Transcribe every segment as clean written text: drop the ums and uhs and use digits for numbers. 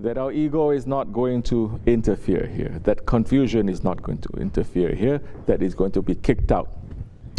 that our ego is not going to interfere here, that confusion is not going to interfere here, that is going to be kicked out.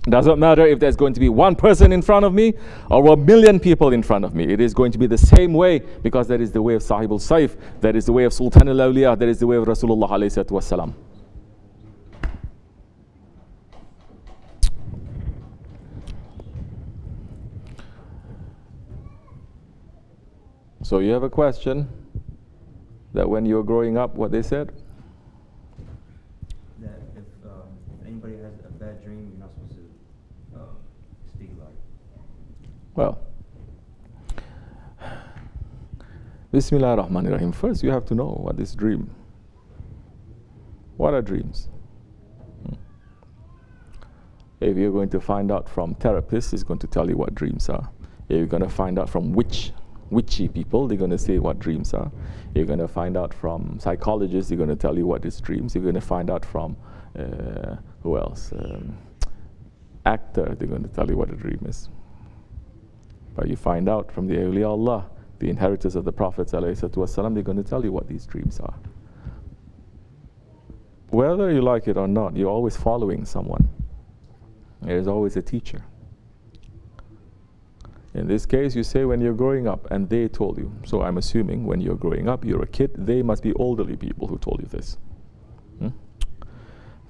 Doesn't matter if there's going to be one person in front of me or 1,000,000 people in front of me. It is going to be the same way, because that is the way of Sahib al-Saif, that is the way of Sultan al-Awliya, that is the way of Rasulullah alayhi salatu wasalam. So you have a question that when you were growing up, what they said? That if anybody has a bad dream, you're not supposed to speak about it. Well, Bismillah ar-Rahman ar-Rahim. First you have to know what is dream. What are dreams? If you're going to find out from therapists, it's going to tell you what dreams are. If you're going to find out from witchy people, they're going to say what dreams are. You're going to find out from psychologists, they're going to tell you what is dreams. You're going to find out from, who else? Actor, they're going to tell you what a dream is. But you find out from the awliya Allah, the inheritors of the Prophet ﷺ, they're going to tell you what these dreams are. Whether you like it or not, you're always following someone. There's always a teacher. In this case, you say when you're growing up, and they told you. So I'm assuming when you're growing up, you're a kid, they must be elderly people who told you this.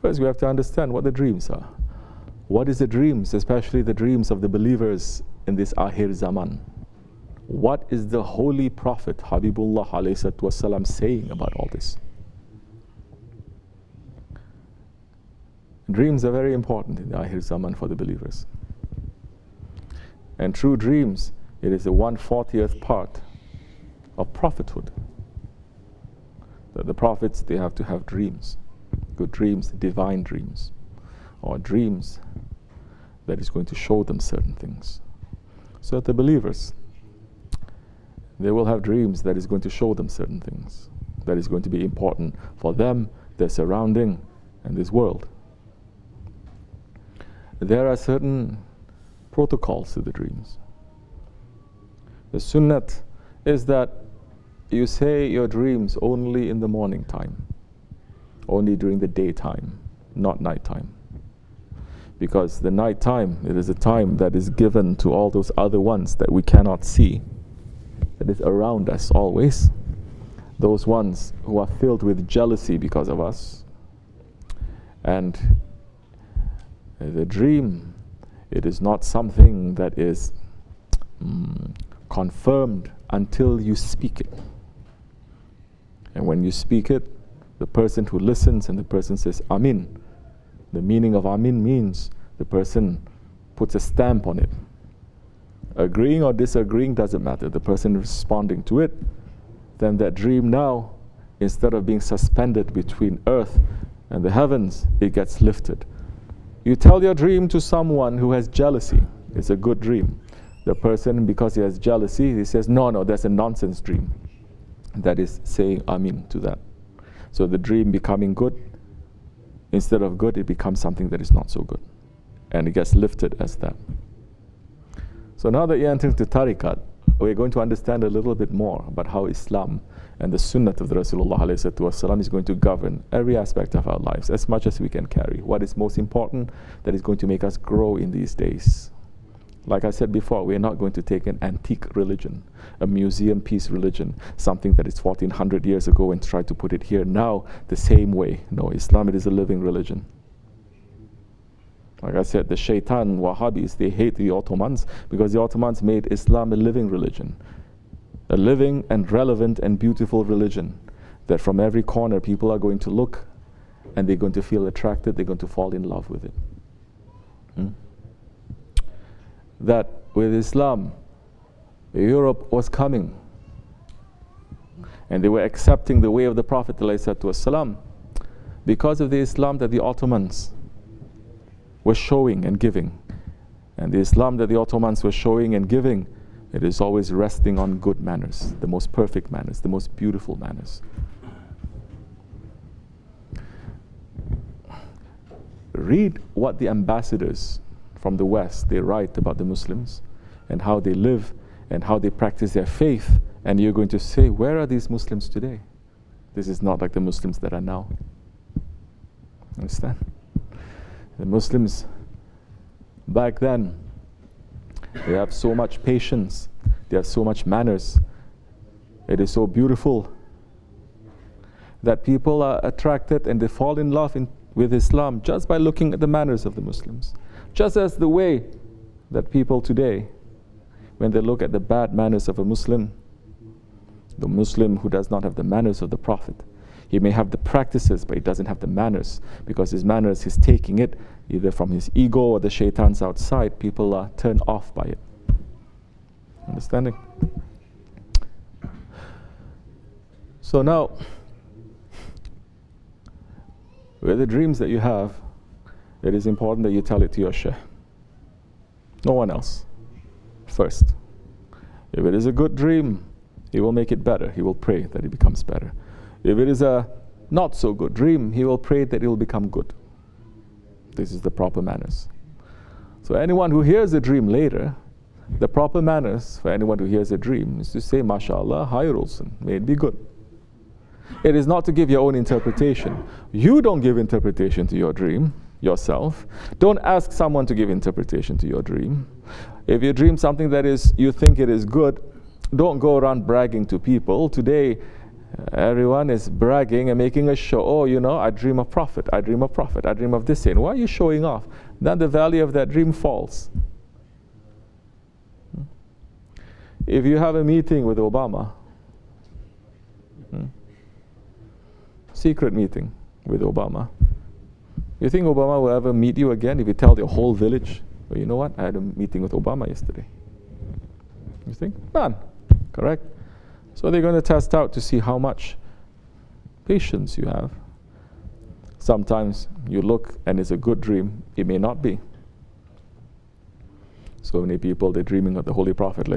First, we have to understand what the dreams are. What is the dreams, especially the dreams of the believers in this Akhir Zaman? What is the Holy Prophet, Habibullah alayhi wasallam, saying about all this? Dreams are very important in the Akhir Zaman for the believers. And true dreams, it is the 1/40th part of prophethood. That the prophets, they have to have dreams, good dreams, divine dreams, or dreams that is going to show them certain things. So the believers, they will have dreams that is going to show them certain things, that is going to be important for them, their surrounding, and this world. There are certain protocols to the dreams. The sunnat is that you say your dreams only in the morning time, only during the daytime, not nighttime. Because the nighttime, it is a time that is given to all those other ones that we cannot see, that is around us always. Those ones who are filled with jealousy because of us. And the dream, it is not something that is confirmed until you speak it. And when you speak it, the person who listens and the person says Amin. The meaning of Amin means the person puts a stamp on it. Agreeing or disagreeing doesn't matter. The person responding to it, then that dream now, instead of being suspended between earth and the heavens, it gets lifted. You tell your dream to someone who has jealousy. It's a good dream. The person, because he has jealousy, he says, no, that's a nonsense dream. That is saying Amin to that. So the dream becoming good, instead of good, it becomes something that is not so good. And it gets lifted as that. So now that you enter into tariqat, we're going to understand a little bit more about how Islam and the sunnah of the Rasulullah ﷺ is going to govern every aspect of our lives as much as we can carry. What is most important that is going to make us grow in these days. Like I said before, we are not going to take an antique religion, a museum piece religion, something that is 1400 years ago, and try to put it here now the same way. No, Islam, it is a living religion. Like I said, the Shaitan, Wahhabis, they hate the Ottomans because the Ottomans made Islam a living religion. A living and relevant and beautiful religion that from every corner people are going to look and they're going to feel attracted, they're going to fall in love with it. That with Islam, Europe was coming and they were accepting the way of the Prophet ﷺ because of the Islam that the Ottomans were showing and giving. And the Islam that the Ottomans were showing and giving, it is always resting on good manners, the most perfect manners, the most beautiful manners. Read what the ambassadors from the West, they write about the Muslims and how they live and how they practice their faith And you're going to say, where are these Muslims today? This is not like the Muslims that are now. Understand? The Muslims back then, they have so much patience, they have so much manners. It is so beautiful that people are attracted and they fall in love with Islam just by looking at the manners of the Muslims. Just as the way that people today, when they look at the bad manners of a Muslim, the Muslim who does not have the manners of the Prophet, he may have the practices, but he doesn't have the manners, because his manners, he's taking it either from his ego or the shaitans outside. People are turned off by it. Understanding? So now, with the dreams that you have, it is important that you tell it to your shaykh. No one else. First. If it is a good dream, he will make it better. He will pray that it becomes better. If it is a not so good dream, he will pray that it will become good. This is the proper manners. So anyone who hears a dream later, the proper manners for anyone who hears a dream is to say, MashaAllah, Hayrulsun, may it be good. It is not to give your own interpretation. You don't give interpretation to your dream yourself. Don't ask someone to give interpretation to your dream. If you dream something that is, you think it is good, don't go around bragging to people. Today, everyone is bragging and making a show. Oh, you know, I dream of Prophet, I dream of Prophet, I dream of this thing. Why are you showing off? Then the value of that dream falls. If you have a meeting with Obama, secret meeting with Obama, you think Obama will ever meet you again if you tell the whole village, well, you know what, I had a meeting with Obama yesterday? You think? None. Correct? So they're going to test out to see how much patience you have. Sometimes you look and it's a good dream, it may not be. So many people, they're dreaming of the Holy Prophet, we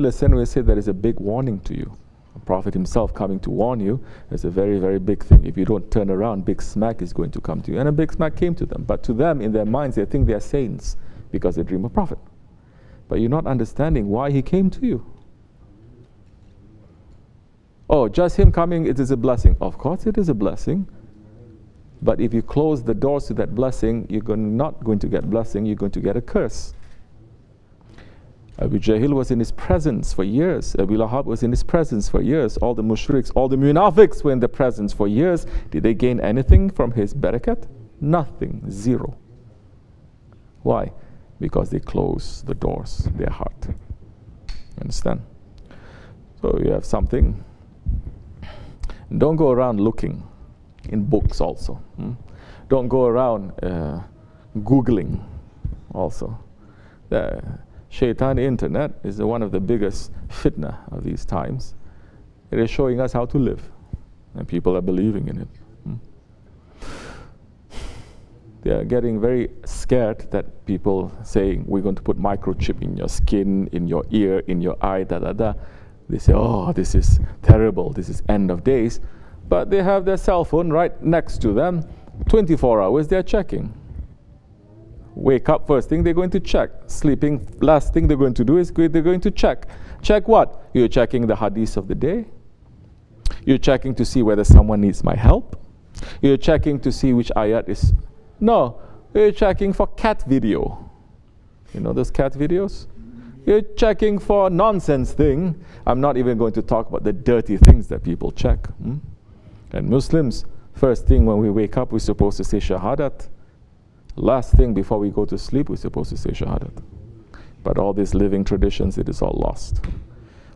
listen, we say there is a big warning to you. The Prophet himself coming to warn you is a very, very big thing. If you don't turn around, big smack is going to come to you. And a big smack came to them. But to them, in their minds, they think they are saints because they dream of Prophet. But you're not understanding why he came to you. Oh, just him coming, it is a blessing. Of course it is a blessing. But if you close the doors to that blessing, you're not going to get blessing, you're going to get a curse. Abu Jahl was in his presence for years. Abu Lahab was in his presence for years. All the mushriks, all the munafiqs were in the presence for years. Did they gain anything from his barakat? Nothing. Zero. Why? Because they close the doors, their heart. Understand? So you have something. Don't go around looking in books also. Don't go around Googling also. The Shaitan internet is one of the biggest fitna of these times. It is showing us how to live, and people are believing in it. They are getting very scared that people saying, we're going to put microchip in your skin, in your ear, in your eye, They say, oh, this is terrible, this is end of days. But they have their cell phone right next to them, 24 hours they're checking. Wake up, first thing they're going to check. Sleeping, last thing they're going to do is they're going to check. Check what? You're checking the hadith of the day. You're checking to see whether someone needs my help. You're checking to see which ayat is... No, you're checking for cat video. You know those cat videos? You're checking for nonsense thing. I'm not even going to talk about the dirty things that people check. And Muslims, first thing when we wake up, we're supposed to say shahadat. Last thing before we go to sleep, we're supposed to say shahadat. But all these living traditions, it is all lost.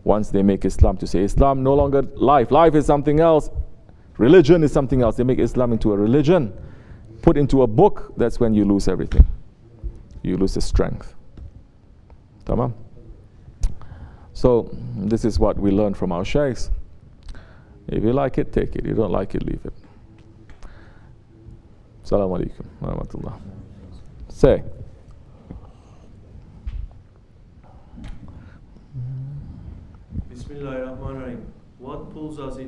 Once they make Islam to say Islam no longer life. Life is something else. Religion is something else. They make Islam into a religion. Put into a book, that's when you lose everything. You lose the strength. Tamam? So, this is what we learn from our shaykhs. If you like it, take it. You don't like it, leave it. Assalamu alaikum wa rahmatullah. Say. Bismillahirrahmanirrahim. What pulls us in